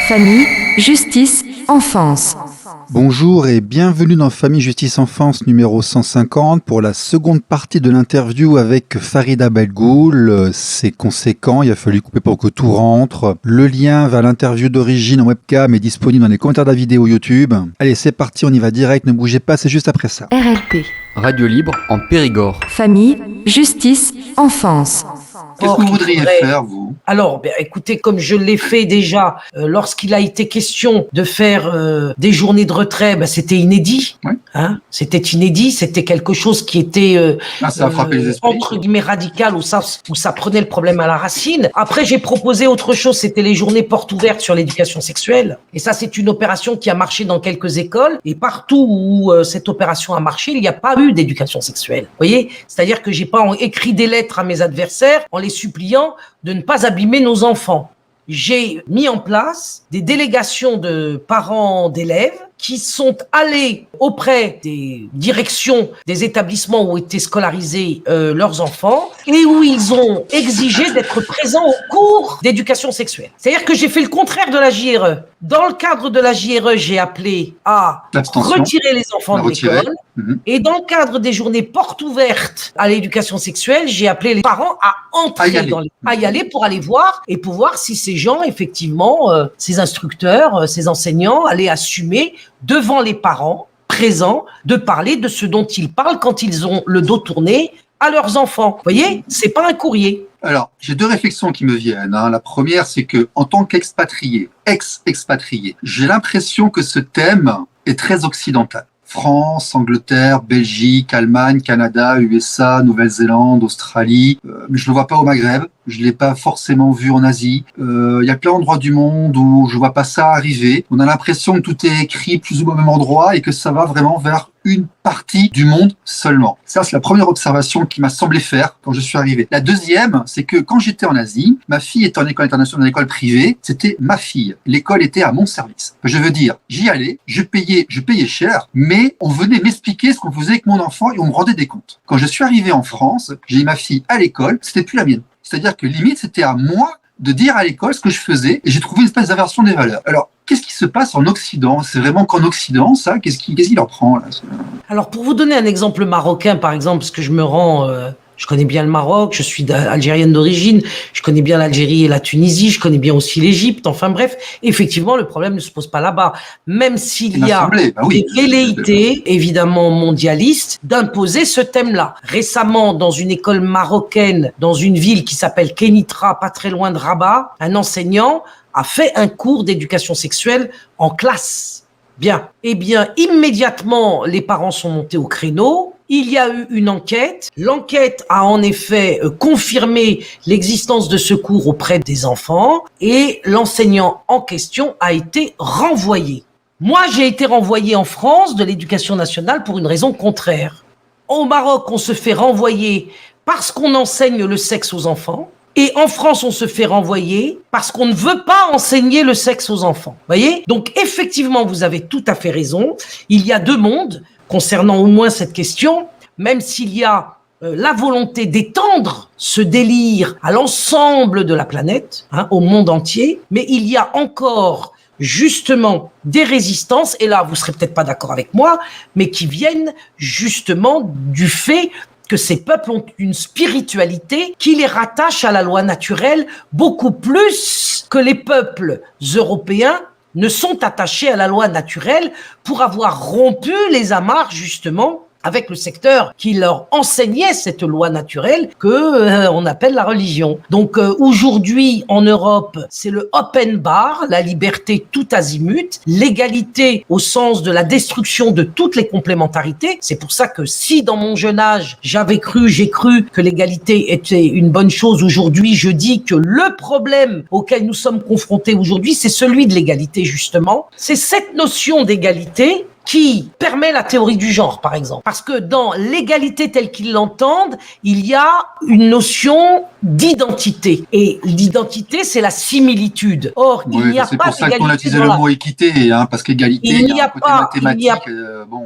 Famille, justice, enfance. Bonjour et bienvenue dans Famille Justice Enfance numéro 150 pour la seconde partie de l'interview avec Farida Belgoul. C'est conséquent, il a fallu couper pour que tout rentre. Le lien vers l'interview d'origine en webcam est disponible dans les commentaires de la vidéo YouTube. Allez, c'est parti, on y va direct, ne bougez pas, c'est juste après ça. RLP. Radio Libre en Périgord. Famille, justice, enfance. Qu'est-ce que vous voudriez faire, vous ? Alors, écoutez, comme je l'ai fait déjà, lorsqu'il a été question de faire des journées de retrait, c'était inédit. Oui. C'était inédit, c'était quelque chose qui était Ça a frappé les esprits. entre guillemets radical, où ça prenait le problème à la racine. Après, j'ai proposé autre chose, c'était les journées portes ouvertes sur l'éducation sexuelle. Et ça, c'est une opération qui a marché dans quelques écoles. Et partout où cette opération a marché, il n'y a pas eu d'éducation sexuelle. Vous voyez ? C'est-à-dire que j'ai pas écrit des lettres à mes adversaires en les suppliant de ne pas abîmer nos enfants. J'ai mis en place des délégations de parents d'élèves qui sont allés auprès des directions des établissements où étaient scolarisés leurs enfants et où ils ont exigé d'être présents au cours d'éducation sexuelle. C'est-à-dire que j'ai fait le contraire de la JRE. Dans le cadre de la JRE, j'ai appelé à retirer les enfants de l'école. Et dans le cadre des journées portes ouvertes à l'éducation sexuelle, j'ai appelé les parents à entrer à y aller pour aller voir et pour voir si ces gens, effectivement, ces instructeurs, ces enseignants allaient assumer devant les parents présents de parler de ce dont ils parlent quand ils ont le dos tourné à leurs enfants. Vous voyez, c'est pas un courrier. Alors, j'ai deux réflexions qui me viennent. La première, c'est que en tant qu'expatrié, ex-expatrié, j'ai l'impression que ce thème est très occidental. France, Angleterre, Belgique, Allemagne, Canada, USA, Nouvelle-Zélande, Australie. Mais je le vois pas au Maghreb. Je l'ai pas forcément vu en Asie. Il y a plein d'endroits du monde où je vois pas ça arriver. On a l'impression que tout est écrit plus ou moins au même endroit et que ça va vraiment vers une partie du monde seulement. Ça, c'est la première observation qui m'a semblé faire quand je suis arrivé. La deuxième, c'est que quand j'étais en Asie, ma fille était en école internationale, en école privée, c'était ma fille. L'école était à mon service. Je veux dire, j'y allais, je payais cher, mais on venait m'expliquer ce qu'on faisait avec mon enfant et on me rendait des comptes. Quand je suis arrivé en France, j'ai eu ma fille à l'école, c'était plus la mienne. C'est-à-dire que limite, c'était à moi de dire à l'école ce que je faisais et j'ai trouvé une espèce d'inversion des valeurs. Alors, qu'est-ce qui se passe en Occident ? C'est vraiment qu'en Occident, ça ? Qu'est-ce qui leur prend là ? Alors, pour vous donner un exemple marocain, par exemple, parce que je me rends... je connais bien le Maroc, je suis algérienne d'origine, je connais bien l'Algérie et la Tunisie, je connais bien aussi l'Égypte, enfin bref, effectivement, le problème ne se pose pas là-bas. Même s'il y a des velléités, évidemment mondialistes, d'imposer ce thème-là. Récemment, dans une école marocaine, dans une ville qui s'appelle Kénitra, pas très loin de Rabat, un enseignant a fait un cours d'éducation sexuelle en classe. Bien. Eh bien, immédiatement, les parents sont montés au créneau. Il y a eu une enquête. L'enquête a en effet confirmé l'existence de ce cours auprès des enfants et l'enseignant en question a été renvoyé. Moi, j'ai été renvoyé en France de l'éducation nationale pour une raison contraire. Au Maroc, on se fait renvoyer parce qu'on enseigne le sexe aux enfants. Et en France, on se fait renvoyer parce qu'on ne veut pas enseigner le sexe aux enfants. Voyez ? Donc, effectivement, vous avez tout à fait raison. Il y a deux mondes concernant au moins cette question, même s'il y a la volonté d'étendre ce délire à l'ensemble de la planète, au monde entier, mais il y a encore justement des résistances, et là, vous serez peut-être pas d'accord avec moi, mais qui viennent justement du fait que ces peuples ont une spiritualité qui les rattache à la loi naturelle beaucoup plus que les peuples européens ne sont attachés à la loi naturelle pour avoir rompu les amarres justement avec le secteur qui leur enseignait cette loi naturelle que on appelle la religion. Donc aujourd'hui en Europe, c'est le open bar, la liberté tout azimut, l'égalité au sens de la destruction de toutes les complémentarités. C'est pour ça que si dans mon jeune âge, j'ai cru que l'égalité était une bonne chose, aujourd'hui je dis que le problème auquel nous sommes confrontés aujourd'hui, c'est celui de l'égalité justement. C'est cette notion d'égalité qui permet la théorie du genre, par exemple. Parce que dans l'égalité telle qu'ils l'entendent, il y a une notion d'identité. Et l'identité, c'est la similitude. Or, il n'y a pas d'égalité. C'est pour ça qu'on a utilisé le mot équité, parce qu'égalité, il y a un côté mathématique,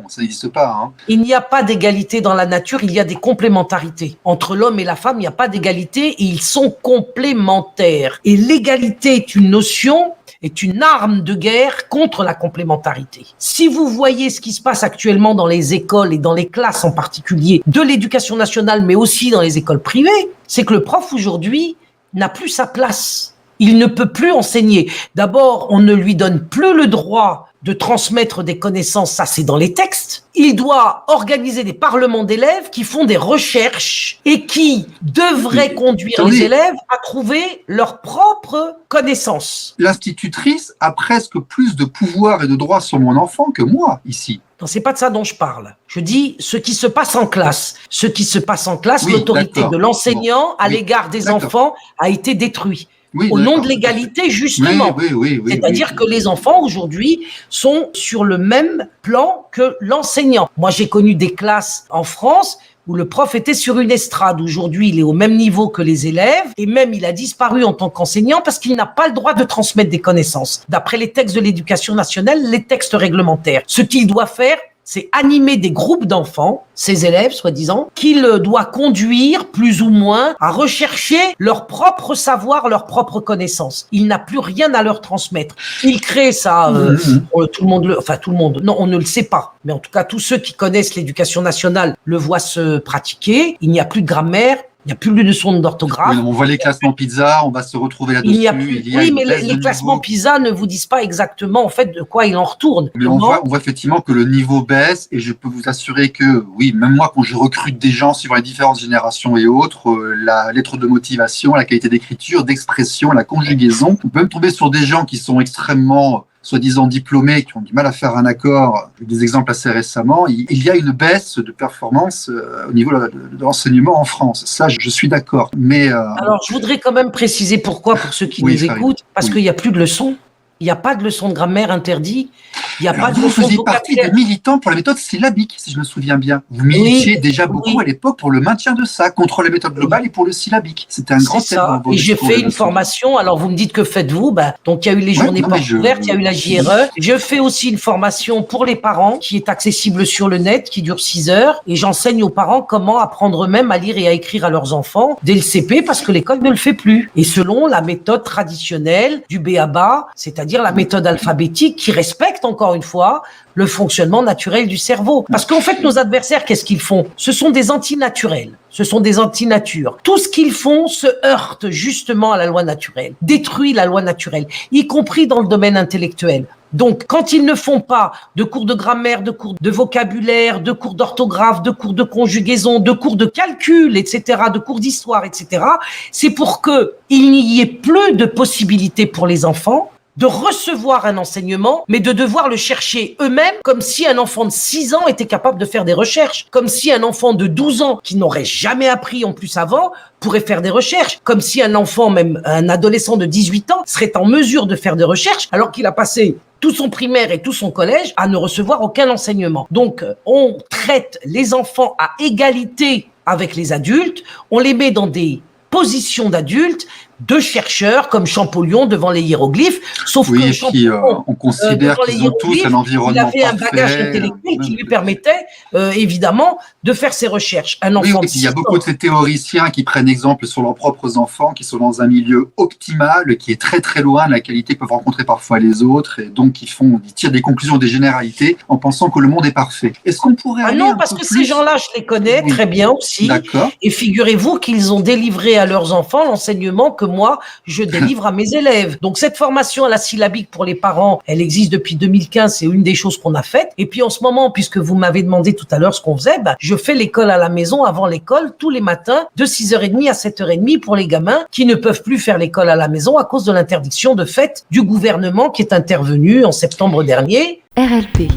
ça n'existe pas. Il n'y a pas d'égalité dans la nature, il y a des complémentarités. Entre l'homme et la femme, il n'y a pas d'égalité, et ils sont complémentaires. Et l'égalité est une notion est une arme de guerre contre la complémentarité. Si vous voyez ce qui se passe actuellement dans les écoles et dans les classes en particulier de l'éducation nationale, mais aussi dans les écoles privées, c'est que le prof aujourd'hui n'a plus sa place. Il ne peut plus enseigner. D'abord, on ne lui donne plus le droit de transmettre des connaissances, ça c'est dans les textes. Il doit organiser des parlements d'élèves qui font des recherches et qui devraient conduire les élèves à trouver leurs propres connaissances. L'institutrice a presque plus de pouvoir et de droit sur mon enfant que moi, ici. Non, c'est pas de ça dont je parle. Je dis ce qui se passe en classe. Ce qui se passe en classe, l'autorité de l'enseignant à l'égard des enfants a été détruite. Oui, au nom de l'égalité, justement. C'est-à-dire que les enfants, aujourd'hui, sont sur le même plan que l'enseignant. Moi, j'ai connu des classes en France où le prof était sur une estrade. Aujourd'hui, il est au même niveau que les élèves et même il a disparu en tant qu'enseignant parce qu'il n'a pas le droit de transmettre des connaissances. D'après les textes de l'éducation nationale, les textes réglementaires. Ce qu'il doit faire, c'est animer des groupes d'enfants, ces élèves, soi-disant, qu'il doit conduire plus ou moins à rechercher leur propre savoir, leur propre connaissance. Il n'a plus rien à leur transmettre. Il crée ça, tout le monde, non, on ne le sait pas. Mais en tout cas, tous ceux qui connaissent l'éducation nationale le voient se pratiquer. Il n'y a plus de grammaire. Il n'y a plus de leçons d'orthographe. Oui, on voit les classements PISA, on va se retrouver là-dessus. Mais les classements PISA ne vous disent pas exactement en fait de quoi il en retourne. Mais on voit effectivement que le niveau baisse et je peux vous assurer que, oui, même moi quand je recrute des gens suivant les différentes générations et autres, la lettre de motivation, la qualité d'écriture, d'expression, la conjugaison, on peut même tomber sur des gens qui sont extrêmement soi-disant diplômés, qui ont du mal à faire un accord, j'ai des exemples assez récemment, il y a une baisse de performance au niveau de l'enseignement en France. Ça, je suis d'accord. Mais alors, je voudrais quand même préciser pourquoi, pour ceux qui nous écoutent, parce qu'il n'y a plus de leçons. Il n'y a pas de leçon de grammaire interdit. Il n'y a pas de leçon de vocabulaire. Vous faisiez partie des militants pour la méthode syllabique, si je me souviens bien. Vous militiez déjà beaucoup à l'époque pour le maintien de ça, contre la méthode globale et pour le syllabique. C'était un grand thème. Et j'ai fait une formation. Alors, vous me dites que faites-vous? Donc, il y a eu les journées portes ouvertes, il y a eu la JRE. Je fais aussi une formation pour les parents qui est accessible sur le net, qui dure 6 heures. Et j'enseigne aux parents comment apprendre eux-mêmes à lire et à écrire à leurs enfants dès le CP parce que l'école ne le fait plus. Et selon la méthode traditionnelle du b.a.-ba, c'est-à-dire la méthode alphabétique qui respecte encore une fois le fonctionnement naturel du cerveau. Parce qu'en fait, nos adversaires, qu'est-ce qu'ils font? Ce sont des antinaturels. Ce sont des antinatures. Tout ce qu'ils font se heurte justement à la loi naturelle, détruit la loi naturelle, y compris dans le domaine intellectuel. Donc, quand ils ne font pas de cours de grammaire, de cours de vocabulaire, de cours d'orthographe, de cours de conjugaison, de cours de calcul, etc., de cours d'histoire, etc., c'est pour que il n'y ait plus de possibilités pour les enfants de recevoir un enseignement, mais de devoir le chercher eux-mêmes, comme si un enfant de 6 ans était capable de faire des recherches, comme si un enfant de 12 ans, qui n'aurait jamais appris en plus avant, pourrait faire des recherches, comme si un enfant, même un adolescent de 18 ans, serait en mesure de faire des recherches, alors qu'il a passé tout son primaire et tout son collège à ne recevoir aucun enseignement. Donc, on traite les enfants à égalité avec les adultes, on les met dans des positions d'adultes, de chercheurs comme Champollion devant les hiéroglyphes, sauf que Champollion, on considère qu'ils ont tous un environnement parfait. Il avait un bagage intellectuel qui lui permettait, évidemment, de faire ses recherches. Un enfant de 6 ans. Il y a beaucoup de ces théoriciens qui prennent exemple sur leurs propres enfants, qui sont dans un milieu optimal, qui est très très loin de la qualité que peuvent rencontrer parfois les autres, et donc ils tirent des conclusions, des généralités, en pensant que le monde est parfait. Est-ce qu'on pourrait aller non, parce que ces gens-là, je les connais très bien aussi. D'accord. Et figurez-vous qu'ils ont délivré à leurs enfants l'enseignement que moi, je délivre à mes élèves. Donc, cette formation à la syllabique pour les parents, elle existe depuis 2015, c'est une des choses qu'on a faites. Et puis, en ce moment, puisque vous m'avez demandé tout à l'heure ce qu'on faisait, je fais l'école à la maison avant l'école tous les matins de 6h30 à 7h30 pour les gamins qui ne peuvent plus faire l'école à la maison à cause de l'interdiction de fait du gouvernement qui est intervenu en septembre dernier. RLP.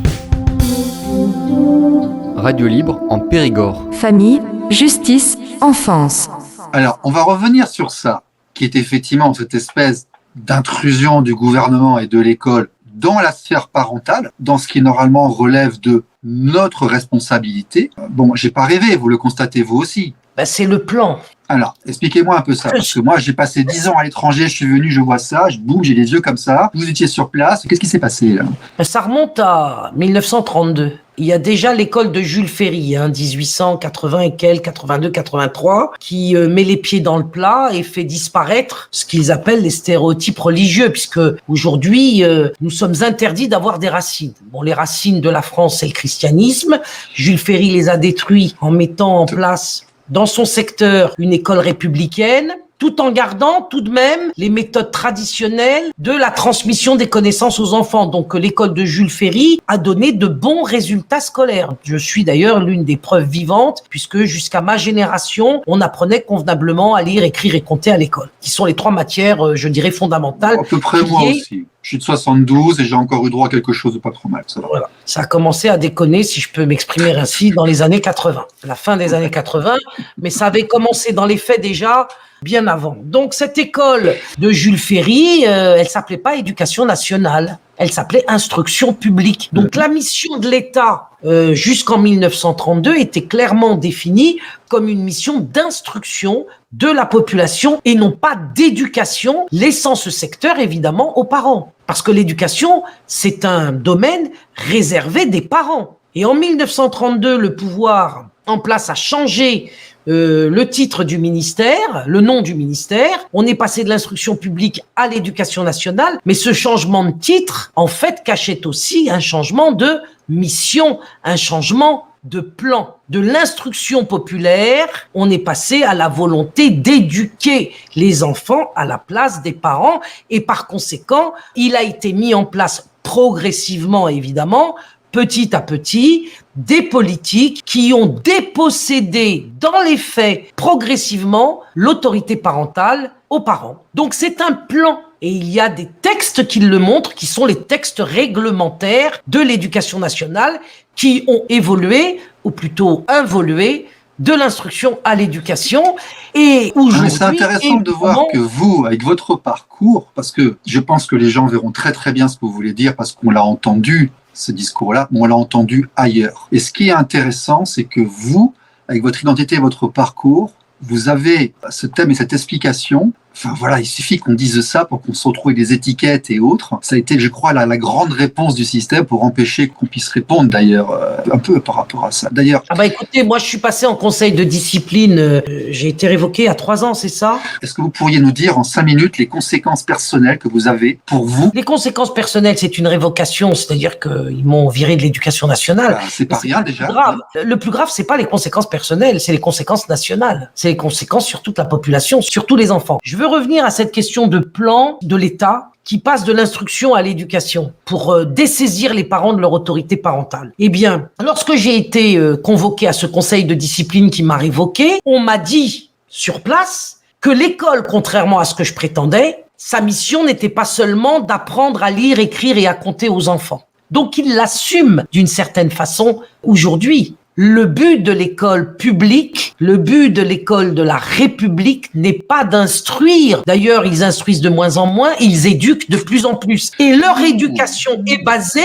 Radio libre en Périgord. Famille, justice, enfance. Alors, on va revenir sur ça, qui est effectivement cette espèce d'intrusion du gouvernement et de l'école dans la sphère parentale, dans ce qui normalement relève de notre responsabilité. Bon, j'ai pas rêvé, vous le constatez vous aussi. C'est le plan. Alors, expliquez-moi un peu ça, parce que moi, j'ai passé 10 ans à l'étranger, je suis venu, je vois ça, boum, j'ai les yeux comme ça. Vous étiez sur place, qu'est-ce qui s'est passé là? Ça remonte à 1932. il y a déjà l'école de Jules Ferry, 1880 et quelques, 82, 83, qui met les pieds dans le plat et fait disparaître ce qu'ils appellent les stéréotypes religieux, puisque aujourd'hui, nous sommes interdits d'avoir des racines. Bon, les racines de la France, c'est le christianisme. Jules Ferry les a détruits en mettant en place dans son secteur une école républicaine, tout en gardant tout de même les méthodes traditionnelles de la transmission des connaissances aux enfants. Donc l'école de Jules Ferry a donné de bons résultats scolaires. Je suis d'ailleurs l'une des preuves vivantes, puisque jusqu'à ma génération, on apprenait convenablement à lire, écrire et compter à l'école, qui sont les 3 matières, je dirais, fondamentales. À peu près moi aussi. Je suis de 72 et j'ai encore eu droit à quelque chose de pas trop mal. Ça va. Voilà. Ça a commencé à déconner, si je peux m'exprimer ainsi, dans les années 80. La fin des années 80, mais ça avait commencé dans les faits déjà bien avant. Donc cette école de Jules Ferry, elle s'appelait pas Éducation nationale, elle s'appelait Instruction publique. Donc la mission de l'État jusqu'en 1932 était clairement définie comme une mission d'instruction de la population et non pas d'éducation, laissant ce secteur évidemment aux parents. Parce que l'éducation, c'est un domaine réservé des parents. Et en 1932, le pouvoir en place a changé le titre du ministère, le nom du ministère. On est passé de l'instruction publique à l'éducation nationale, mais ce changement de titre, en fait, cachait aussi un changement de mission, un changement de plan. De l'instruction populaire, on est passé à la volonté d'éduquer les enfants à la place des parents, et par conséquent, il a été mis en place progressivement, évidemment, petit à petit, des politiques qui ont dépossédé, dans les faits, progressivement, l'autorité parentale aux parents. Donc c'est un plan. Et il y a des textes qui le montrent, qui sont les textes réglementaires de l'éducation nationale, qui ont évolué, ou plutôt involué, de l'instruction à l'éducation. Et aujourd'hui, c'est intéressant de voir que vous, avec votre parcours, parce que je pense que les gens verront très très bien ce que vous voulez dire, parce qu'on l'a entendu, ce discours-là, mais on l'a entendu ailleurs. Et ce qui est intéressant, c'est que vous, avec votre identité et votre parcours, vous avez ce thème et cette explication. Enfin voilà, il suffit qu'on dise ça pour qu'on se retrouve avec des étiquettes et autres. Ça a été, je crois, la grande réponse du système pour empêcher qu'on puisse répondre, d'ailleurs, un peu par rapport à ça. D'ailleurs. Ah bah écoutez, moi je suis passé en conseil de discipline, j'ai été révoqué à 3 ans, c'est ça? Est-ce que vous pourriez nous dire en 5 minutes les conséquences personnelles que vous avez pour vous? Les conséquences personnelles, c'est une révocation, c'est-à-dire qu'ils m'ont viré de l'éducation nationale. C'est pas rien déjà. Le plus grave, c'est pas les conséquences personnelles, c'est les conséquences nationales. C'est les conséquences sur toute la population, sur tous les enfants. Je veux revenir à cette question de plan de l'État qui passe de l'instruction à l'éducation pour dessaisir les parents de leur autorité parentale. Eh bien, lorsque j'ai été convoqué à ce conseil de discipline qui m'a révoqué, on m'a dit sur place que l'école, contrairement à ce que je prétendais, sa mission n'était pas seulement d'apprendre à lire, écrire et à compter aux enfants. Donc il l'assume d'une certaine façon aujourd'hui. Le but de l'école publique, le but de l'école de la République n'est pas d'instruire. D'ailleurs, ils instruisent de moins en moins, ils éduquent de plus en plus. Et leur éducation est basée,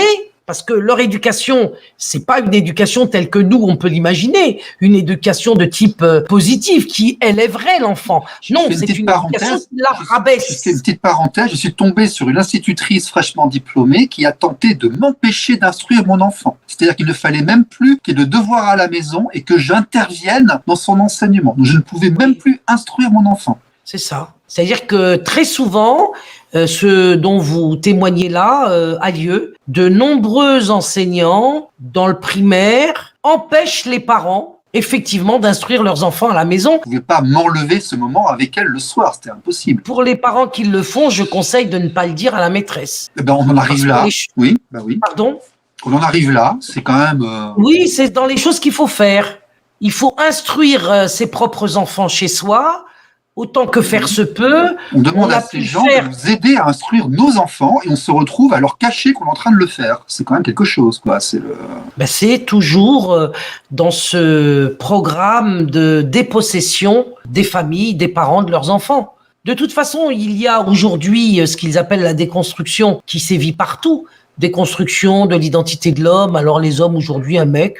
parce que leur éducation, c'est pas une éducation telle que nous, on peut l'imaginer, une éducation de type positif qui élèverait l'enfant. Non, c'est une éducation qui la rabaisse. Je fais une petite parenthèse, je suis tombé sur une institutrice fraîchement diplômée qui a tenté de m'empêcher d'instruire mon enfant. C'est-à-dire qu'il ne fallait même plus qu'il y ait de devoirs à la maison et que j'intervienne dans son enseignement. Donc je ne pouvais même plus instruire mon enfant. C'est ça. C'est-à-dire que très souvent, ce dont vous témoignez là a lieu. De nombreux enseignants dans le primaire empêchent les parents effectivement d'instruire leurs enfants à la maison. Vous ne pouvez pas m'enlever ce moment avec elle le soir, c'était impossible. Pour les parents qui le font, je conseille de ne pas le dire à la maîtresse. Eh ben, on en arrive là. Oui, bah oui. Pardon ? On en arrive là, c'est quand même... Oui, c'est dans les choses qu'il faut faire. Il faut instruire ses propres enfants chez soi, autant que faire se peut. On demande à ces gens de nous aider à instruire nos enfants et on se retrouve à leur cacher qu'on est en train de le faire. C'est quand même quelque chose, quoi. C'est toujours dans ce programme de dépossession des familles, des parents de leurs enfants. De toute façon, il y a aujourd'hui ce qu'ils appellent la déconstruction qui sévit partout. Déconstruction de l'identité de l'homme. Alors les hommes aujourd'hui, un mec...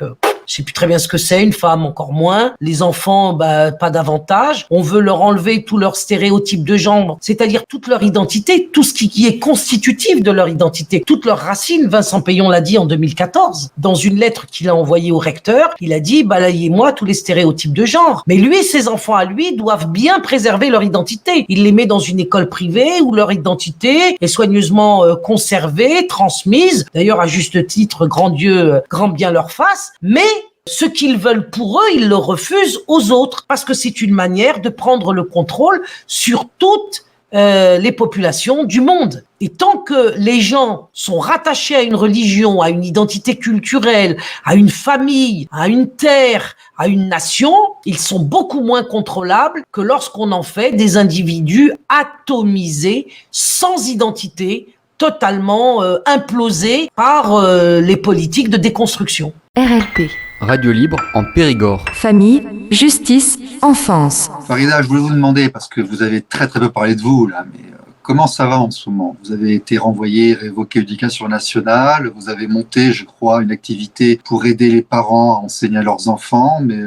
je sais plus très bien ce que c'est, une femme encore moins, les enfants, pas davantage. On veut leur enlever tous leurs stéréotypes de genre, c'est-à-dire toute leur identité, tout ce qui est constitutif de leur identité, toutes leurs racines. Vincent Payon l'a dit en 2014, dans une lettre qu'il a envoyée au recteur, il a dit, balayez-moi tous les stéréotypes de genre. Mais lui, ses enfants à lui doivent bien préserver leur identité. Il les met dans une école privée où leur identité est soigneusement conservée, transmise. D'ailleurs, à juste titre, grand Dieu, grand bien leur fasse. Mais ce qu'ils veulent pour eux, ils le refusent aux autres parce que c'est une manière de prendre le contrôle sur toutes les populations du monde. Et tant que les gens sont rattachés à une religion, à une identité culturelle, à une famille, à une terre, à une nation, ils sont beaucoup moins contrôlables que lorsqu'on en fait des individus atomisés, sans identité, totalement implosés par les politiques de déconstruction. RLP. Radio Libre en Périgord. Famille, justice, enfance. Farida, je voulais vous demander, parce que vous avez très peu parlé de vous, là, mais comment ça va en ce moment? Vous avez été renvoyé, révoqué l'éducation nationale, vous avez monté, je crois, une activité pour aider les parents à enseigner à leurs enfants, mais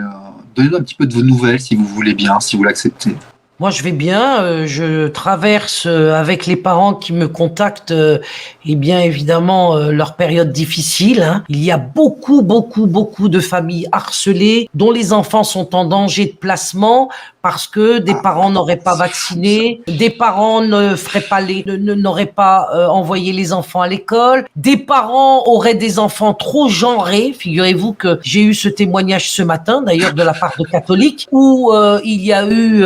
donnez-nous un petit peu de vos nouvelles, si vous voulez bien, si vous l'acceptez. Moi, je vais bien. Je traverse avec les parents qui me contactent, et bien évidemment leur période difficile. Hein. Il y a beaucoup de familles harcelées dont les enfants sont en danger de placement parce que des parents n'auraient pas vacciné, des parents ne feraient pas n'auraient pas envoyé les enfants à l'école, des parents auraient des enfants trop genrés. Figurez-vous que j'ai eu ce témoignage ce matin, d'ailleurs de la part de catholiques, où il y a eu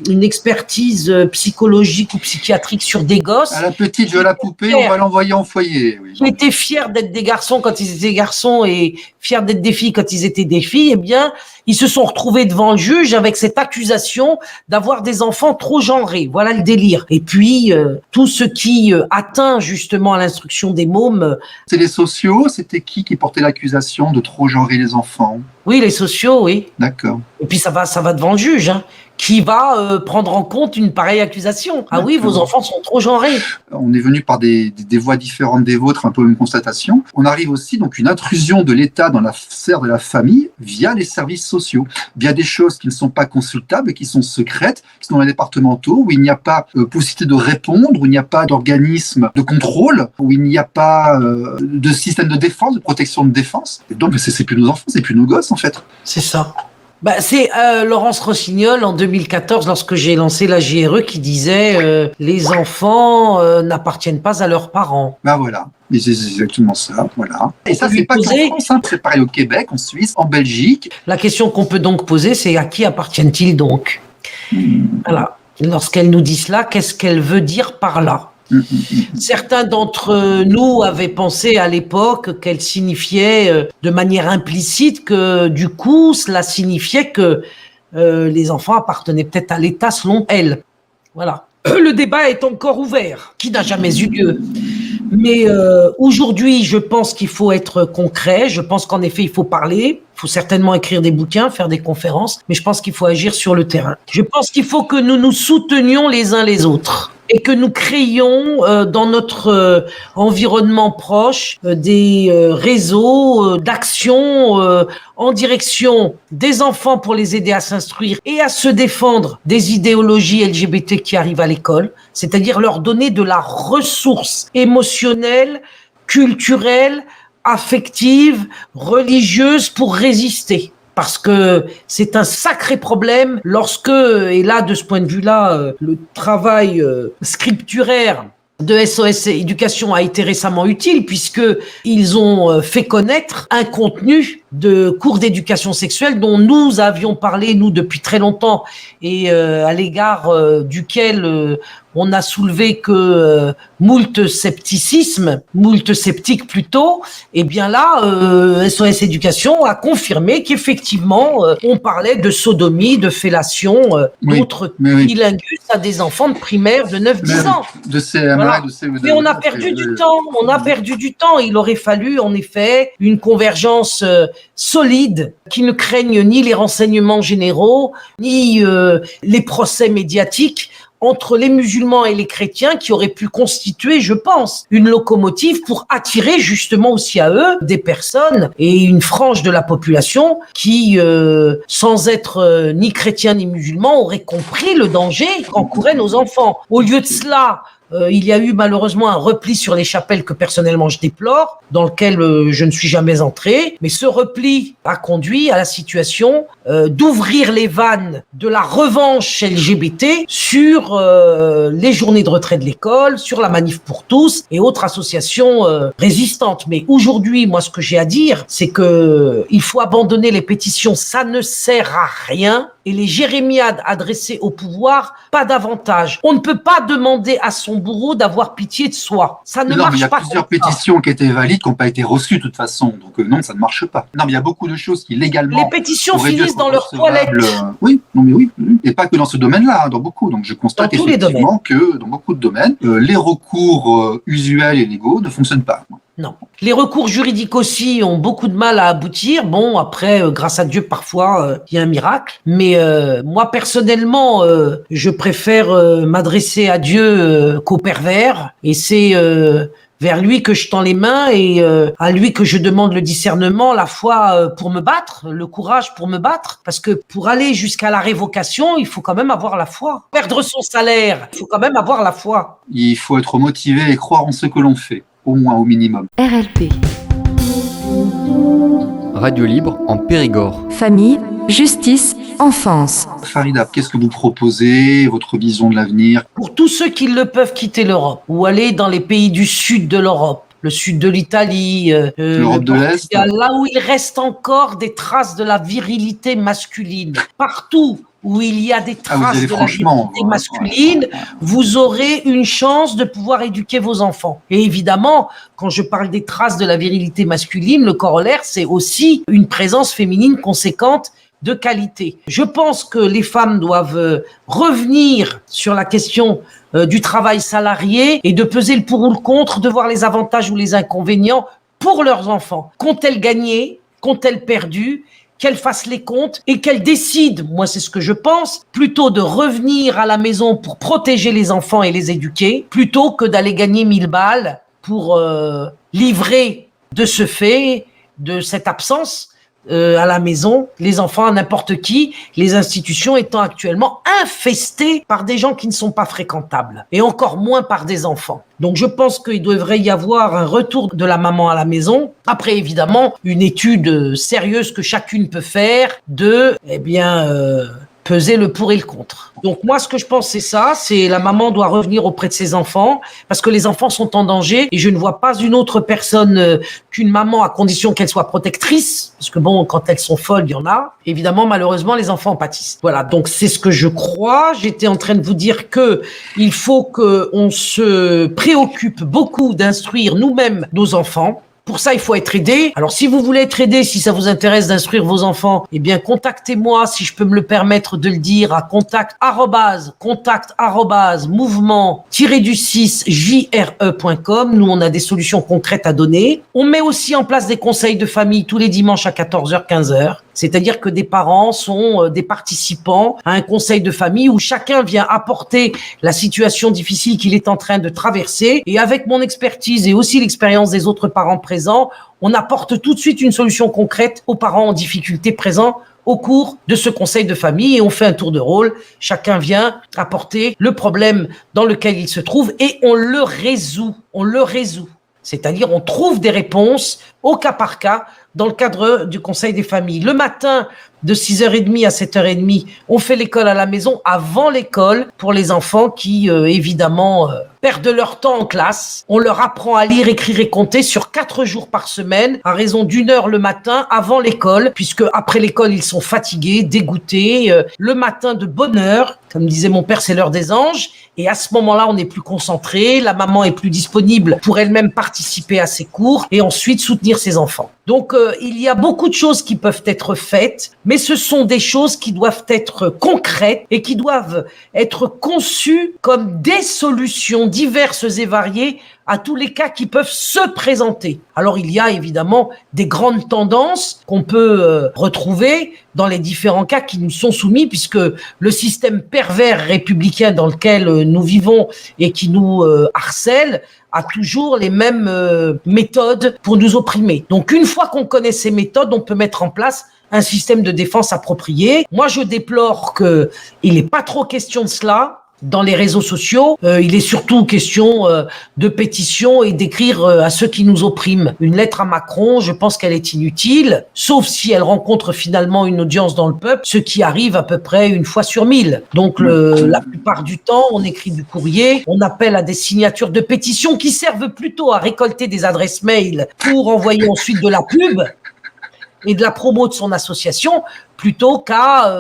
une expertise psychologique ou psychiatrique sur des gosses. À la petite, je la poupée, on va l'envoyer en foyer. Oui. Qui étaient fiers d'être des garçons quand ils étaient garçons et fiers d'être des filles quand ils étaient des filles, eh bien, ils se sont retrouvés devant le juge avec cette accusation d'avoir des enfants trop genrés. Voilà le délire. Et puis, tout ce qui atteint justement à l'instruction des mômes. C'est les sociaux, c'était qui portait l'accusation de trop genrer les enfants? Oui, les sociaux, oui. D'accord. Et puis ça va devant le juge, hein, qui va prendre en compte une pareille accusation. Ah oui, vos enfants sont trop genrés. On est venu par des voies différentes des vôtres, un peu une constatation. On arrive aussi donc une intrusion de l'État dans la sphère de la famille via les services sociaux, via des choses qui ne sont pas consultables, qui sont secrètes, qui sont dans les départementaux, où il n'y a pas possibilité de répondre, où il n'y a pas d'organisme de contrôle, où il n'y a pas de système de défense, de protection de défense. Et donc c'est plus nos enfants, c'est plus nos gosses en fait. C'est ça. C'est Laurence Rossignol en 2014, lorsque j'ai lancé la JRE, qui disait les enfants n'appartiennent pas à leurs parents. Voilà, mais c'est exactement ça, voilà. Et ça, c'est pas qu'en France, hein. C'est pareil au Québec, en Suisse, en Belgique. La question qu'on peut donc poser, c'est à qui appartiennent-ils donc? Voilà. Lorsqu'elle nous dit cela, qu'est-ce qu'elle veut dire par là? Certains d'entre nous avaient pensé à l'époque qu'elle signifiait de manière implicite que du coup cela signifiait que les enfants appartenaient peut-être à l'État selon elle. Voilà. Le débat est encore ouvert, qui n'a jamais eu lieu. Mais aujourd'hui, je pense qu'il faut être concret. Je pense qu'en effet, il faut parler. Il faut certainement écrire des bouquins, faire des conférences. Mais je pense qu'il faut agir sur le terrain. Je pense qu'il faut que nous nous soutenions les uns les autres et que nous créions dans notre environnement proche des réseaux d'action en direction des enfants pour les aider à s'instruire et à se défendre des idéologies LGBT qui arrivent à l'école, c'est-à-dire leur donner de la ressource émotionnelle, culturelle, affective, religieuse pour résister. Parce que c'est un sacré problème lorsque, et là de ce point de vue-là, le travail scripturaire de SOS Éducation a été récemment utile puisque ils ont fait connaître un contenu de cours d'éducation sexuelle dont nous avions parlé, nous, depuis très longtemps et à l'égard duquel on a soulevé que moult scepticisme, moult sceptique plutôt, et bien là, SOS Éducation a confirmé qu'effectivement, on parlait de sodomie, de fellation, d'autres bilingus à des enfants de primaire de 9-10 ans. De CMA, voilà. De CE2. Mais on a perdu du temps, on a perdu du temps. Il aurait fallu, en effet, une convergence solide qui ne craigne ni les renseignements généraux, ni les procès médiatiques, entre les musulmans et les chrétiens qui auraient pu constituer, je pense, une locomotive pour attirer justement aussi à eux des personnes et une frange de la population qui, sans être ni chrétien ni musulman, auraient compris le danger qu'encouraient nos enfants. Au lieu de cela, il y a eu malheureusement un repli sur les chapelles que personnellement je déplore, dans lequel je ne suis jamais entré. Mais ce repli a conduit à la situation d'ouvrir les vannes de la revanche LGBT sur les journées de retrait de l'école, sur la Manif pour tous et autres associations résistantes. Mais aujourd'hui, moi, ce que j'ai à dire, c'est que il faut abandonner les pétitions. Ça ne sert à rien. Et les jérémiades adressées au pouvoir, pas davantage. On ne peut pas demander à son bourreau d'avoir pitié de soi. Ça ne marche pas. Il y a plusieurs pétitions qui étaient valides, qui n'ont pas été reçues de toute façon. Donc non, ça ne marche pas. Non, mais il y a beaucoup de choses qui légalement... Les pétitions finissent dans leurs toilettes. Oui, non mais oui. Et pas que dans ce domaine-là, dans beaucoup. Donc je constate effectivement que dans beaucoup de domaines, les recours usuels et légaux ne fonctionnent pas. Non. Les recours juridiques aussi ont beaucoup de mal à aboutir. Bon, après, grâce à Dieu, parfois, il y a un miracle. Mais moi, personnellement, je préfère m'adresser à Dieu qu'au pervers. Et c'est vers lui que je tends les mains et à lui que je demande le discernement, la foi pour me battre, le courage pour me battre. Parce que pour aller jusqu'à la révocation, il faut quand même avoir la foi. Perdre son salaire, il faut quand même avoir la foi. Il faut être motivé et croire en ce que l'on fait. Au moins, au minimum. RLP. Radio libre en Périgord. Famille, justice, enfance. Farida, qu'est-ce que vous proposez, votre vision de l'avenir? Pour tous ceux qui le peuvent quitter l'Europe ou aller dans les pays du sud de l'Europe, le sud de l'Italie, l'Europe de l'Est, là où il reste encore des traces de la virilité masculine. Partout où il y a des traces de la virilité masculine, vous aurez une chance de pouvoir éduquer vos enfants. Et évidemment, quand je parle des traces de la virilité masculine, le corollaire, c'est aussi une présence féminine conséquente de qualité. Je pense que les femmes doivent revenir sur la question du travail salarié et de peser le pour ou le contre, de voir les avantages ou les inconvénients pour leurs enfants. Qu'ont-elles gagné? Qu'ont-elles perdu? Qu'elles fassent les comptes et qu'elles décident, moi c'est ce que je pense, plutôt de revenir à la maison pour protéger les enfants et les éduquer, plutôt que d'aller gagner 1000 balles pour livrer de ce fait, de cette absence, à la maison, les enfants à n'importe qui, les institutions étant actuellement infestées par des gens qui ne sont pas fréquentables, et encore moins par des enfants. Donc je pense qu'il devrait y avoir un retour de la maman à la maison. Après, évidemment, une étude sérieuse que chacune peut faire de, peser le pour et le contre. Donc moi, ce que je pense, c'est ça, c'est la maman doit revenir auprès de ses enfants, parce que les enfants sont en danger, et je ne vois pas une autre personne qu'une maman, à condition qu'elle soit protectrice, parce que bon, quand elles sont folles, il y en a. Évidemment, malheureusement, les enfants pâtissent. Voilà, donc c'est ce que je crois. J'étais en train de vous dire que il faut qu'on se préoccupe beaucoup d'instruire nous-mêmes nos enfants. Pour ça, il faut être aidé. Alors, si vous voulez être aidé, si ça vous intéresse d'instruire vos enfants, eh bien, contactez-moi, si je peux me le permettre de le dire, à contact mouvement-jre.com. Nous, on a des solutions concrètes à donner. On met aussi en place des conseils de famille tous les dimanches à 14h, 15h. C'est-à-dire que des parents sont des participants à un conseil de famille où chacun vient apporter la situation difficile qu'il est en train de traverser. Et avec mon expertise et aussi l'expérience des autres parents présents, on apporte tout de suite une solution concrète aux parents en difficulté présents au cours de ce conseil de famille, et on fait un tour de rôle. Chacun vient apporter le problème dans lequel il se trouve et on le résout. On le résout. C'est-à-dire, on trouve des réponses au cas par cas dans le cadre du conseil des familles. Le matin, de 6h30 à 7h30, on fait l'école à la maison avant l'école pour les enfants qui, évidemment, perdent leur temps en classe. On leur apprend à lire, écrire et compter sur 4 jours par semaine, à raison d'1 heure le matin avant l'école, puisque après l'école, ils sont fatigués, dégoûtés. Le matin de bonne heure, comme disait mon père, c'est l'heure des anges. Et à ce moment-là, on est plus concentré, la maman est plus disponible pour elle-même participer à ses cours et ensuite soutenir ses enfants. Donc, il y a beaucoup de choses qui peuvent être faites, mais mais ce sont des choses qui doivent être concrètes et qui doivent être conçues comme des solutions diverses et variées à tous les cas qui peuvent se présenter. Alors il y a évidemment des grandes tendances qu'on peut retrouver dans les différents cas qui nous sont soumis, puisque le système pervers républicain dans lequel nous vivons et qui nous harcèle a toujours les mêmes méthodes pour nous opprimer. Donc une fois qu'on connaît ces méthodes, on peut mettre en place un système de défense approprié. Moi, je déplore qu'il n'est pas trop question de cela. Dans les réseaux sociaux, il est surtout question de pétition et d'écrire à ceux qui nous oppriment. Une lettre à Macron, je pense qu'elle est inutile, sauf si elle rencontre finalement une audience dans le peuple, ce qui arrive à peu près une fois sur 1000. Donc la plupart du temps, on écrit du courrier, on appelle à des signatures de pétition qui servent plutôt à récolter des adresses mail pour envoyer ensuite de la pub et de la promo de son association, plutôt qu'à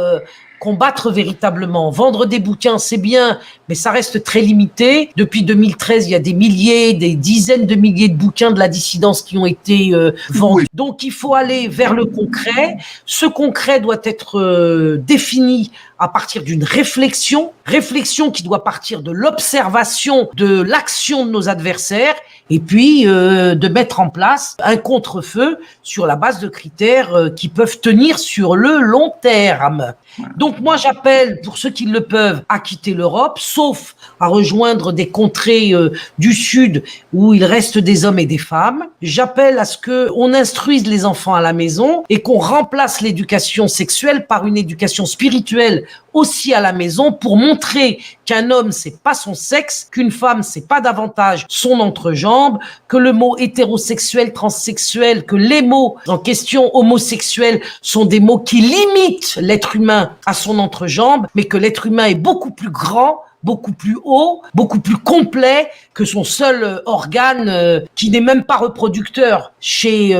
combattre véritablement. Vendre des bouquins, c'est bien, mais ça reste très limité. Depuis 2013, il y a des milliers, des dizaines de milliers de bouquins de la dissidence qui ont été vendus. Donc, il faut aller vers le concret. Ce concret doit être défini à partir d'une réflexion qui doit partir de l'observation de l'action de nos adversaires et puis de mettre en place un contre-feu sur la base de critères qui peuvent tenir sur le long terme. Donc moi j'appelle, pour ceux qui le peuvent, à quitter l'Europe, sauf à rejoindre des contrées du Sud où il reste des hommes et des femmes. J'appelle à ce qu'on instruise les enfants à la maison et qu'on remplace l'éducation sexuelle par une éducation spirituelle aussi à la maison pour montrer qu'un homme c'est pas son sexe, qu'une femme c'est pas davantage son entrejambe, que le mot hétérosexuel, transsexuel, que les mots en question homosexuel sont des mots qui limitent l'être humain à son entrejambe, mais que l'être humain est beaucoup plus grand, beaucoup plus haut, beaucoup plus complet que son seul organe qui n'est même pas reproducteur chez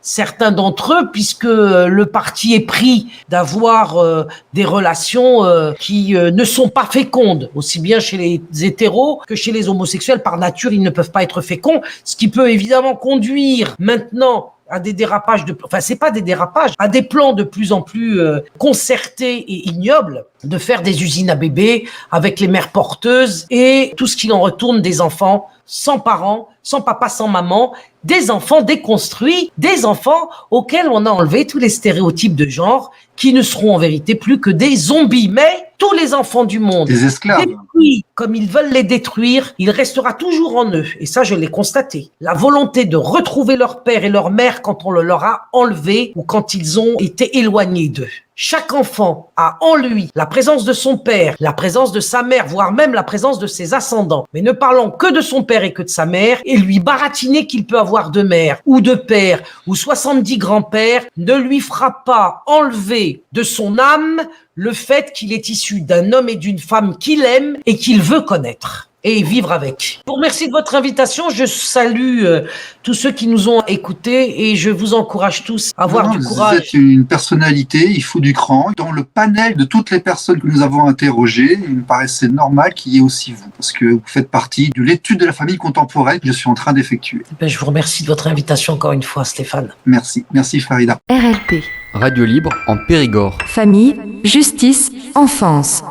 certains d'entre eux, puisque le parti est pris d'avoir des relations qui ne sont pas fécondes, aussi bien chez les hétéros que chez les homosexuels. Par nature, ils ne peuvent pas être féconds, ce qui peut évidemment conduire maintenant à des dérapages c'est pas des dérapages, à des plans de plus en plus concertés et ignobles, de faire des usines à bébés avec les mères porteuses et tout ce qu'il en retourne des enfants sans parents, sans papa, sans maman, des enfants déconstruits, des enfants auxquels on a enlevé tous les stéréotypes de genre qui ne seront en vérité plus que des zombies. Mais tous les enfants du monde, des esclaves, détruits comme ils veulent les détruire, il restera toujours en eux. Et ça, je l'ai constaté. La volonté de retrouver leur père et leur mère quand on le leur a enlevé ou quand ils ont été éloignés d'eux. Chaque enfant a en lui la présence de son père, la présence de sa mère, voire même la présence de ses ascendants. Mais ne parlant que de son père et que de sa mère, et lui baratiner qu'il peut avoir de mère ou de père ou 70 grands-pères ne lui fera pas enlever de son âme le fait qu'il est issu d'un homme et d'une femme qu'il aime et qu'il veut connaître et vivre avec. Je vous remercie de votre invitation. Je salue tous ceux qui nous ont écoutés et je vous encourage tous à avoir du courage. Vous êtes une personnalité, il faut du cran. Dans le panel de toutes les personnes que nous avons interrogées, il me paraissait normal qu'il y ait aussi vous, parce que vous faites partie de l'étude de la famille contemporaine que je suis en train d'effectuer. Je vous remercie de votre invitation encore une fois, Stéphane. Merci. Merci Farida. RLP. Radio libre en Périgord. Famille, justice, enfance.